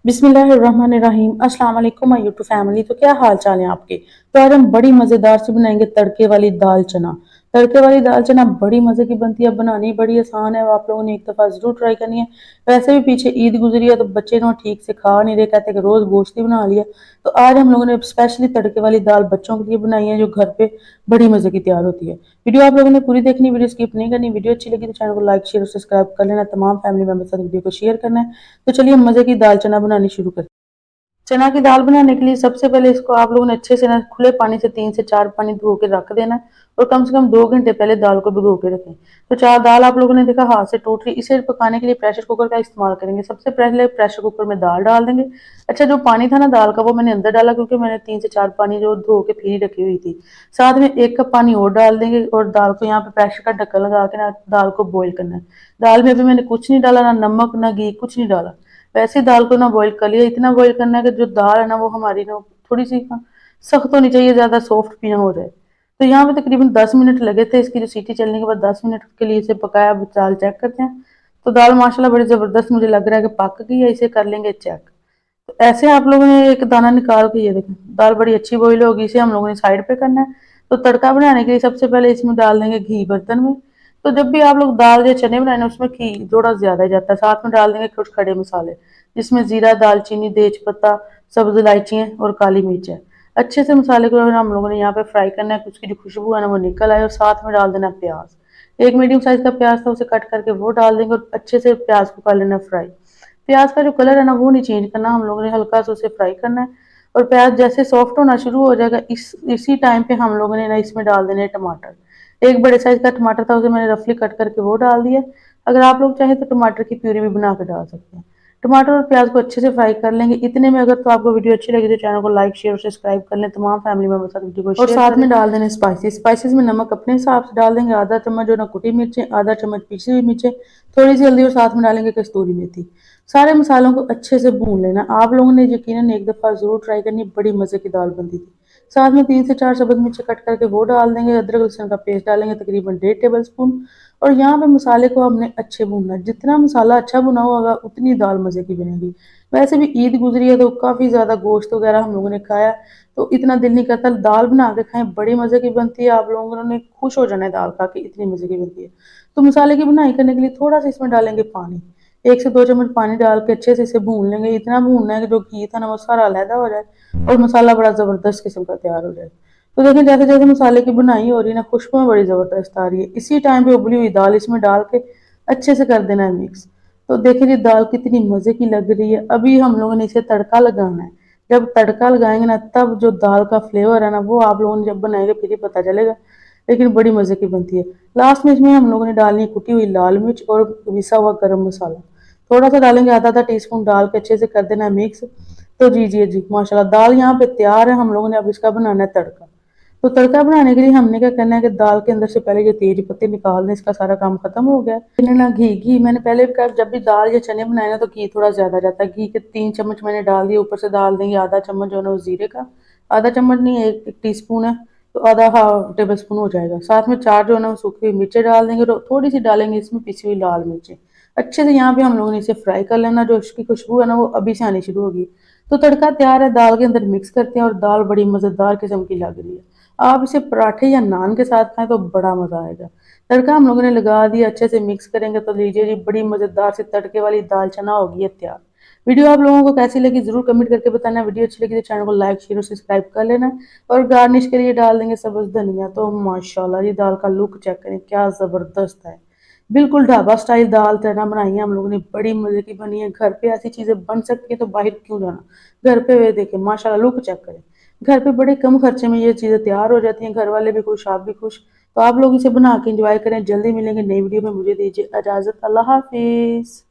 बिस्मिल्लाहिर्रहमानिर्रहीम। अस्सलाम वालेकुम माय यूट्यूब फैमिली। तो क्या हाल चाल है आपके। तो आज हम बड़ी मज़ेदार से बनाएंगे तड़के वाली दाल चना। तड़के वाली दाल चना बड़ी मज़े की बनती है, बनानी बड़ी आसान है। आप लोगों ने एक दफ़ा ज़रूर ट्राई करनी है। वैसे भी पीछे ईद गुजरी है तो बच्चे ना ठीक से खा नहीं रहे, कहते कि रोज़ गोश्त ही बना लिया। तो आज हम लोगों ने स्पेशली तड़के वाली दाल बच्चों के लिए बनाई है, जो घर पे बड़ी मज़े की तैयार होती है। वीडियो आप लोगों ने पूरी देखनी, वीडियो स्किप नहीं करनी। वीडियो अच्छी लगी तो चैनल को लाइक शेयर और सब्सक्राइब कर लेना, तमाम फैमिली मेंबर के साथ वीडियो को शेयर करना है। तो चलिए हम मज़े की दाल चना बनानी शुरू करते हैं। चना की दाल बनाने के लिए सबसे पहले इसको आप लोगों ने अच्छे से ना खुले पानी से 3 से 4 पानी धो के रख देना है, और कम से कम 2 घंटे पहले दाल को भिगो के रखें। तो चार दाल आप लोगों ने देखा हाथ से टूट रही, इसे पकाने के लिए प्रेशर कुकर का इस्तेमाल करेंगे। सबसे पहले प्रेशर कुकर में दाल डाल देंगे। अच्छा, जो पानी था ना दाल का वो मैंने अंदर डाला, क्योंकि मैंने 3 से 4 पानी जो धो के फिर ही रखी हुई थी। साथ में 1 कप पानी और डाल देंगे, और दाल को यहाँ पे प्रेशर का ढक्कन लगा के ना दाल को बॉईल करना है। दाल में अभी मैंने कुछ नहीं डाला, ना नमक ना घी, कुछ नहीं डाला। वैसे ही दाल को ना बॉईल कर लिया। इतना बॉईल करना है कि जो दाल है ना वो हमारी ना थोड़ी सी सख्त होनी चाहिए, ज्यादा सॉफ्ट भी ना हो जाए। तो यहाँ पे तकरीबन 10 मिनट लगे थे। इसकी जो सीटी चलने के बाद 10 मिनट के लिए इसे पकाया। अब दाल चेक करते हैं। तो दाल माशाल्लाह बड़ी जबरदस्त मुझे लग रहा है कि पक गई है। इसे कर लेंगे चेक। तो ऐसे आप लोगों ने एक दाना निकाल के, ये देखें दाल बड़ी अच्छी बॉईल होगी। इसे हम लोगों ने साइड पे करना है। तो तड़का बनाने के लिए सबसे पहले इसमें डाल देंगे घी बर्तन में। तो जब भी आप लोग दाल या चने बनाए ना उसमें घी थोड़ा ज्यादा ही जाता है। साथ में डाल देंगे कुछ खड़े मसाले, जिसमें जीरा, दालचीनी, तेज पत्ता, सब्ज इलायची और काली मिर्च है। अच्छे से मसाले को हम लोगों ने यहाँ पे फ्राई करना है। उसकी जो खुशबू है ना वो निकल आए। और साथ में डाल देना प्याज। एक मीडियम साइज का प्याज था, उसे कट करके वो डाल देंगे, और अच्छे से प्याज को कर लेना फ्राई। प्याज का जो कलर है ना वो नहीं चेंज करना, हम लोगों ने हल्का सा उसे फ्राई करना है। और प्याज जैसे सॉफ्ट होना शुरू हो जाएगा, इसी टाइम पे हम लोगों ने ना इसमें डाल देने टमाटर। एक बड़े साइज का टमाटर था, उसे मैंने रफली कट करके वो डाल दिया। अगर आप लोग चाहें तो टमाटर की प्यूरी भी बना के डाल सकते हैं। टमाटर और प्याज को अच्छे से फ्राई कर लेंगे। इतने में अगर तो आपको वीडियो अच्छी लगी तो चैनल को लाइक शेयर और सब्सक्राइब कर लें, तमाम फैमिली मेंबर के साथ वीडियो को और शेयर साथ में डाल देने स्पाइसेस। स्पाइसेस में नमक अपने हिसाब से डाल देंगे। आधा चम्मच जो ना कुटी मिर्चें, आधा चम्मच पीसी हुई मिर्चें, थोड़ी सी हल्दी, और साथ में डालेंगे कस्तूरी मेथी। सारे मसालों को अच्छे से भून लेना। आप लोगों ने यकीनन एक दफ़ा ज़रूर ट्राई करनी, बड़ी मज़े की दाल बनती थी। साथ में 3 से 4 सब्ज़ मिर्च कट करके वो डाल देंगे। अदरक लहसुन का पेस्ट डालेंगे तकरीबन 1.5 टेबल स्पून। और यहाँ पे मसाले को हमने अच्छे भूनना है। जितना मसाला अच्छा भुना होगा उतनी दाल मज़े की बनेगी। वैसे भी ईद गुजरी है तो काफ़ी ज़्यादा गोश्त वगैरह हम लोगों ने खाया, तो इतना दिल नहीं करता। दाल बना के खाएं, बड़ी मज़े की बनती है। आप लोगों ने खुश हो जाना है दाल खा के, इतनी मज़े की बनती है। तो मसाले की बुनाई करने के लिए थोड़ा सा इसमें डालेंगे पानी। 1 से 2 चम्मच पानी डाल के अच्छे से इसे भून लेंगे। इतना भूनना है कि जो घी था ना वो सारा अलहदा हो जाए, और मसाला बड़ा ज़बरदस्त किस्म का तैयार हो जाए। तो देखिए जैसे जैसे मसाले की बुनाई हो रही है ना, खुशबू में बड़ी ज़बरदस्त आ रही है। इसी टाइम पे उबली हुई दाल इसमें डाल के अच्छे से कर देना है मिक्स। तो देखिए जी दाल कितनी मज़े की लग रही है। अभी हम लोगों ने इसे तड़का लगाना है। जब तड़का लगाएंगे ना तब जो दाल का फ्लेवर है ना वो आप लोगों ने जब बनाएंगे फिर ही पता चलेगा। लेकिन बड़ी मज़े की बनती है। लास्ट में इसमें हम लोगों ने डालनी है कुटी हुई लाल मिर्च और पिसा हुआ गरम मसाला। थोड़ा सा डालेंगे, आधा आधा टीस्पून डाल के अच्छे से कर देना है मिक्स। तो जी माशाल्लाह दाल यहाँ पे तैयार है। हम लोगों ने अब इसका बनाना है तड़का। तो तड़का बनाने के लिए हमने क्या करना है कि दाल के अंदर से पहले ये तेज पत्ते निकाल दें। इसका सारा काम खत्म हो गया है। मैंने ना घी मैंने पहले भी कहा, जब भी दाल या चने बनाए ना तो घी थोड़ा ज्यादा जाता है। घी के 3 चम्मच मैंने डाल दिए। ऊपर से डाल देंगे आधा चम्मच जो है ना वो जीरे का। आधा चम्मच नहीं, एक टीस्पून है, तो आधा हाफ टेबल स्पून हो जाएगा। साथ में 4 जो है ना वो सूखी हुई मिर्चें डाल देंगे, और थोड़ी सी डालेंगे इसमें पिसी हुई लाल मिर्चें। अच्छे से यहाँ पे हम लोगों ने इसे फ्राई कर लेना। जो इसकी खुशबू है ना वो अभी से आनी शुरू होगी। तो तड़का तैयार है, दाल के अंदर मिक्स करते हैं, और दाल बड़ी मज़ेदार किस्म की लग रही है। आप इसे पराठे या नान के साथ खाएं तो बड़ा मज़ा आएगा। तड़का हम लोगों ने लगा दिया, अच्छे से मिक्स करेंगे तो लीजिए जी बड़ी मज़ेदार से तड़के वाली दाल चना होगी है तैयार। वीडियो आप लोगों को कैसी लगी ज़रूर कमेंट करके बताना। वीडियो अच्छी लगी तो चैनल को लाइक शेयर और सब्सक्राइब कर लेना। और गार्निश के लिए डाल देंगे सब्ज़ धनिया। तो माशाल्लाह जी दाल का लुक चेक करें, क्या ज़बरदस्त है। बिल्कुल ढाबा स्टाइल दाल चना बनाई है हम लोगों ने, बड़ी मज़े की बनी है। घर पे ऐसी चीज़ें बन सकती है तो बाहर क्यों जाना। घर पे वे देखें माशाल्लाह लुक चेक करें। घर पे बड़े कम खर्चे में ये चीज़ें तैयार हो जाती हैं। घर वाले भी खुश, आप भी खुश। तो आप लोग इसे बना के एंजॉय करें। जल्दी मिलेंगे नई वीडियो में। मुझे दीजिए इजाज़त। अल्लाह हाफिज़।